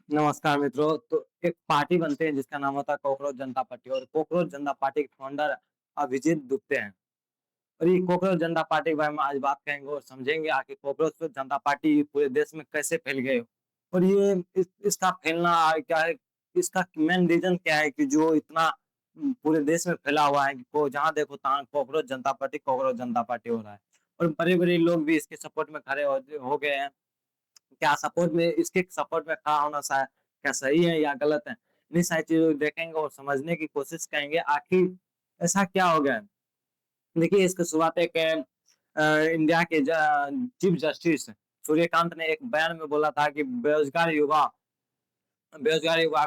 नमस्कार मित्रों। तो एक पार्टी बनते हैं जिसका नाम होता है कॉकरोच जनता पार्टी, और कॉकरोच जनता पार्टी के फाउंडर अभिजीत दुबे हैं। और ये कॉकरोच जनता पार्टी के बारे में आज बात करेंगे और समझेंगे आखिर कॉकरोच जनता पार्टी पूरे देश में कैसे फैल गए। और ये इसका फैलना क्या है, इसका मेन रीजन क्या है कि जो इतना पूरे देश में फैला हुआ है कि को जहाँ देखो तहाँ कॉकरोच जनता पार्टी हो रहा है। और बड़े बड़े लोग भी इसके सपोर्ट में खड़े हो गए हैं। क्या सपोर्ट में इसके सपोर्ट में खड़ा होना क्या सही है या गलत है, इन सारी चीजों को देखेंगे और समझने की कोशिश करेंगे आखिर ऐसा क्या हो गया है। देखिए, इसकी शुरुआत एक इंडिया के चीफ जस्टिस सूर्यकांत ने एक बयान में बोला था कि बेरोजगार युवा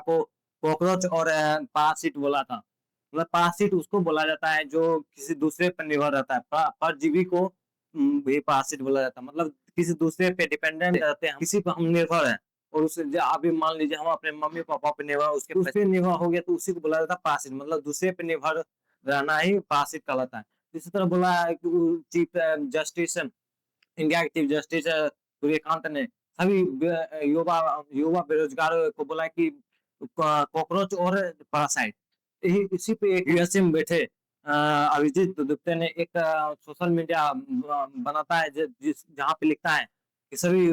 को कॉकरोच और पारासिट बोला था। मतलब पारासिट उसको बोला जाता है जो किसी दूसरे पर निर्भर रहता है, परजीवी को भी पारासिट बोला जाता है। मतलब किसी दूसरे पे डिपेंडेंट रहते हैं, किसी पर हम निर्भर हैं। और उसे अभी मान लीजिए हम अपने मम्मी पापा पे निर्भर, उसके उस पे निर्भर हो गया तो उसी को बोला जाता है पारासिट। मतलब दूसरे पे निर्भर रहना ही पारासिट कहलाता है। इसी तरह बोला है कि चीफ जस्टिस इंडिया के चीफ जस्टिस सूर्यकांत ने सभी युवा युवा बेरोजगारों को बोला कि कॉकरोच और पैरासाइट इसी पे एक यूएसए में बैठे अभिजीत दुबे ने एक सोशल मीडिया बनाता है जहाँ पे लिखता है कि सभी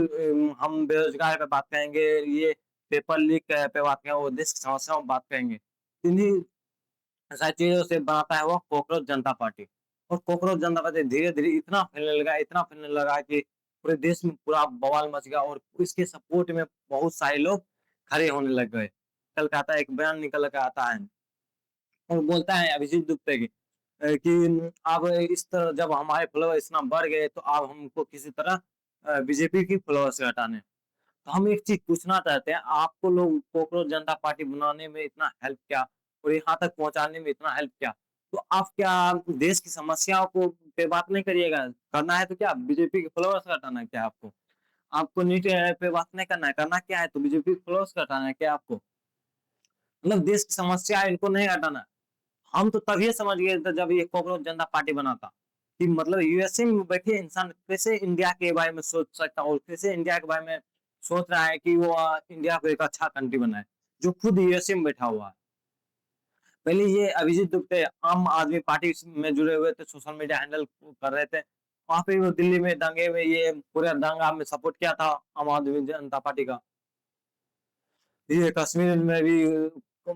हम बेरोजगार पे बात करेंगे, ये पेपर लीक पे बात करेंगे और देश की समस्याओं पर बात करेंगे। इन्हीं सारी चीजों से बनाता है वो कॉकरोच जनता पार्टी। और कॉकरोच जनता पार्टी धीरे धीरे इतना फैलने लगा कि पूरे देश में पूरा बवाल मच गया और इसके सपोर्ट में बहुत सारे लोग खड़े होने लग गए। कल का आता है एक बयान निकल कर आता है और बोलता है अभिजीत दुबे की कि अब इस तरह जब हमारे फॉलोअर इतना बढ़ गए तो अब हमको किसी तरह बीजेपी की फॉलोअर से हटाने। तो हम एक चीज पूछना चाहते हैं, आपको लोग कॉकरोच जनता पार्टी बनाने में इतना हेल्प किया और यहाँ तक पहुंचाने में इतना हेल्प किया, तो आप क्या देश की समस्याओं को पे बात नहीं करिएगा? करना है तो क्या बीजेपी के फॉलोअर्स का हटाना है क्या आपको? आपको नीट पे बात नहीं करना है, करना क्या है तो बीजेपी के फॉलोअर्स का हटाना है क्या आपको? मतलब देश की समस्या है, इनको नहीं हटाना। हम तो तभी समझ गए थे जब ये कॉकरोच जनता पार्टी बना था कि मतलब यूएसए में बैठे इंसान कैसे इंडिया के बारे में सोच सकता है और कैसे इंडिया के बारे में सोच रहा है कि वो इंडिया को एक अच्छा कंट्री बनाए, जो खुद यूएसए में बैठा हुआ है। पहले ये अभिजीत दुबे आम आदमी पार्टी में जुड़े हुए थे, सोशल मीडिया हैंडल कर रहे थे। वहां पे वो दिल्ली में दंगे में ये पूरे दंगा में सपोर्ट किया था आम आदमी जनता पार्टी का। ये कश्मीर में भी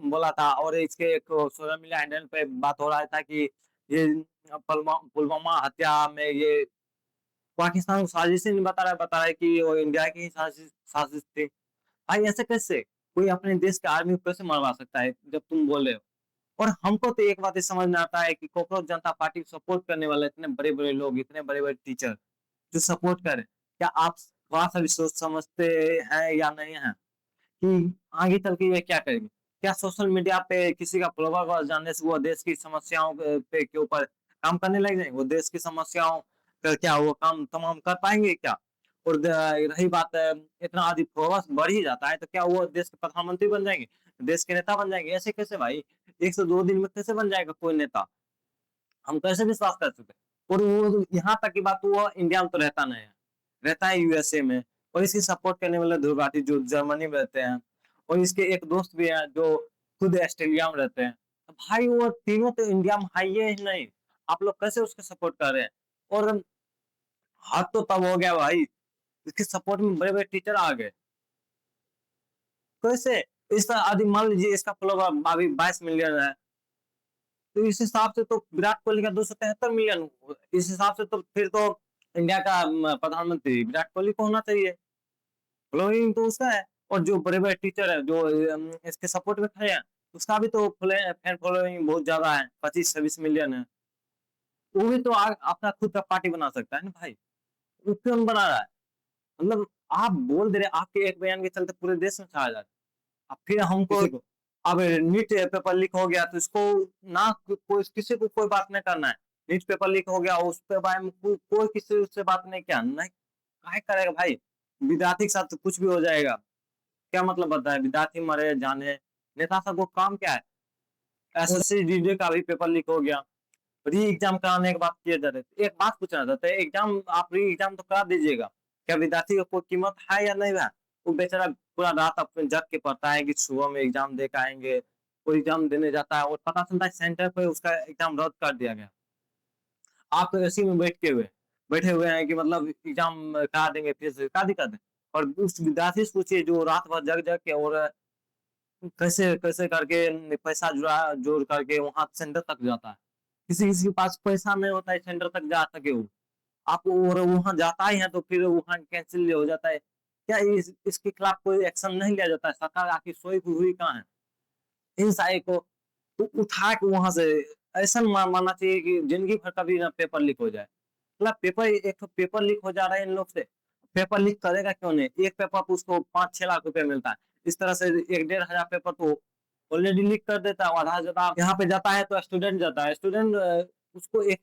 बोला था और इसके एक सोशल मीडिया हैंडल पे बात हो रहा था कि ये पुलवामा हत्या में ये पाकिस्तान को साजिश नहीं बता रहा है कि वो इंडिया की ही साजिश साजिश थी। भाई ऐसे कैसे कोई अपने देश के आर्मी को कैसे मरवा सकता है जब तुम बोल रहे हो? और हमको तो एक बात समझ में आता है कि कॉकरोच जनता पार्टी को सपोर्ट करने वाले इतने बड़े बड़े लोग, इतने बड़े बड़े टीचर जो सपोर्ट करें, क्या आप थोड़ा सा भी सोच समझते हैं या नहीं है कि आगे चल के ये क्या करेंगे? क्या सोशल मीडिया पे किसी का फॉलोवर जानने से वो देश की समस्याओं पे के ऊपर काम करने लग जाएंगे? वो देश की समस्याओं का क्या वो काम तमाम कर पाएंगे क्या? और रही बात इतना अधिक फॉलोवर्स बढ़ ही जाता है तो क्या वो देश के प्रधानमंत्री बन जाएंगे, देश के नेता बन जाएंगे? ऐसे कैसे भाई? 1 से 2 दिन में कैसे बन जाएगा कोई नेता? हम कैसे विश्वास कर सकते हैं? और वो यहाँ तक की बात, वो इंडिया में तो रहता नहीं है, रहता है यूएसए में। और इसकी सपोर्ट करने वाले ध्रुव राठी जो जर्मनी में रहते हैं, और इसके एक दोस्त भी हैं जो खुद ऑस्ट्रेलिया में रहते हैं। तो भाई वो तीनों तो इंडिया में है ही नहीं, आप लोग कैसे उसके सपोर्ट कर रहे हैं? और हाथ तो तब हो गया भाई, इसके सपोर्ट में बड़े बड़े टीचर आ गए। कैसे? इस तरह आदि मान लीजिए इसका फॉलोवर अभी 22 मिलियन है, तो इस हिसाब से तो विराट कोहली का 273 मिलियन, इस हिसाब से तो फिर तो इंडिया का प्रधानमंत्री विराट कोहली को होना चाहिए। फॉलोइंग तो उसका है। और जो बड़े बड़े टीचर है जो इसके सपोर्ट में खड़े हैं, उसका भी तो फैन फॉलोइंग बहुत ज्यादा है, 25-26 मिलियन है। वो भी तो अपना खुद का पार्टी बना सकता है ना भाई, वो क्यों बना रहा है? मतलब आप बोल दे रहे, आपके एक बयान के चलते पूरे देश में छाया जा रहा है। अब फिर हमको अब नीट पेपर लीक हो गया तो इसको ना कोई किसी को कोई बात नहीं करना है। नीट पेपर लीक हो गया उस पे बारे में कोई किसी उससे बात नहीं किया, नहीं काहे करेगा भाई? विद्यार्थी के साथ तो कुछ भी हो जाएगा, क्या मतलब बनता है? विद्यार्थी मरे जाने, नेता सब को काम क्या है? एसएससी जीडी का भी पेपर लीक हो गया, री एग्जाम कराने की बात किए जा रहे थे। एक बात पूछना चाहते हैं, एग्जाम आप री एग्जाम तो करा दीजिएगा, क्या विद्यार्थी को कोई कीमत है या नहीं है? वो बेचारा पूरा रात अपने जग के पढ़ता है कि सुबह में एग्जाम दे के आएंगे। वो एग्जाम देने जाता है और पता चलता है सेंटर पे उसका एग्जाम रद्द कर दिया गया। आप तो एसी में बैठे हुए हैं कि मतलब एग्जाम करा देंगे, फिर से क्या दिक्कत है। और उस विद्यार्थी से पूछिए जो रात भर जग जग के और कैसे कैसे करके पैसा जोड़ करके वहां सेंटर तक जाता है। किसी किसी के पास पैसा नहीं होता है सेंटर तक जा सके वो। आप और वहां जाता ही है तो फिर वहां कैंसिल हो जाता है। क्या इसके खिलाफ कोई एक्शन नहीं लिया जाता है? सरकार आखिर सोई हुई कहाँ है? इन सारे को तो उठा के वहां से ऐसा मानना चाहिए कि जिंदगी भर कभी ना पेपर लीक हो जाए। मतलब पेपर, एक तो पेपर लीक हो जा रहा है इन लोग से। पेपर लीक करेगा क्यों नहीं? एक पेपर पर उसको 5-6 लाख रुपए मिलता है। इस तरह से 1-1.5 हजार पेपर तो ऑलरेडी लीक कर देता है। आधा जवाब यहाँ पे जाता है तो स्टूडेंट जाता है, स्टूडेंट उसको एक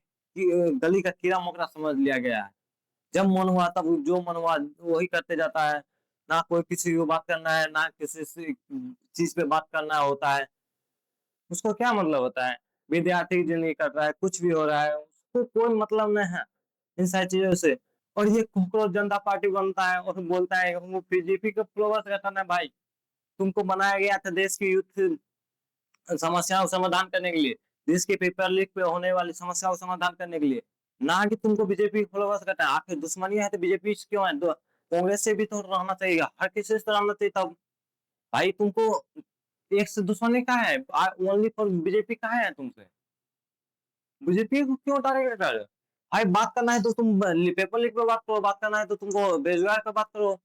गली का कीड़ा मकोड़ा समझ लिया गया है। जब मन हुआ तब जो मन हुआ वही करते जाता है। ना कोई किसी को बात करना है, ना किसी चीज पे बात करना होता है। उसको क्या मतलब होता है? विद्यार्थी जो नहीं कर रहा है, कुछ भी हो रहा है, उसको कोई मतलब नहीं है इन सारी चीजों से। और ये कॉकरोच जनता पार्टी बनता है और बोलता है हमको बीजेपी के फ्लोवर्स का करना है। भाई, तुमको बनाया गया था देश की यूथ समस्याओं का समाधान करने के लिए, देश के पेपर लीक पे होने वाली समस्याओं का समाधान करने के लिए, ना कि तुमको बीजेपी फॉलोवर्स करना है। आपकी दुश्मनी है तो बीजेपी से क्यों है? कांग्रेस से भी तो रहना चाहिए, हर किसी से तो रहना चाहिए। तब भाई तुमको एक से दुश्मनी का है, ओनली फॉर बीजेपी का है तुमसे? बीजेपी को क्यों टारगेट कर रहे हो? भाई बात करना है तो तुम पेपर लीक पे बात करो, बात करना है तो तुमको बेरोजगार पे बात करो,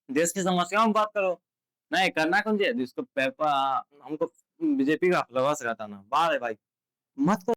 देश की समस्याओं में बात करो। नहीं करना कौन चाहिए जिसको पेपर हमको बीजेपी का फ्लवर्स रहता ना बाहर है भाई। मत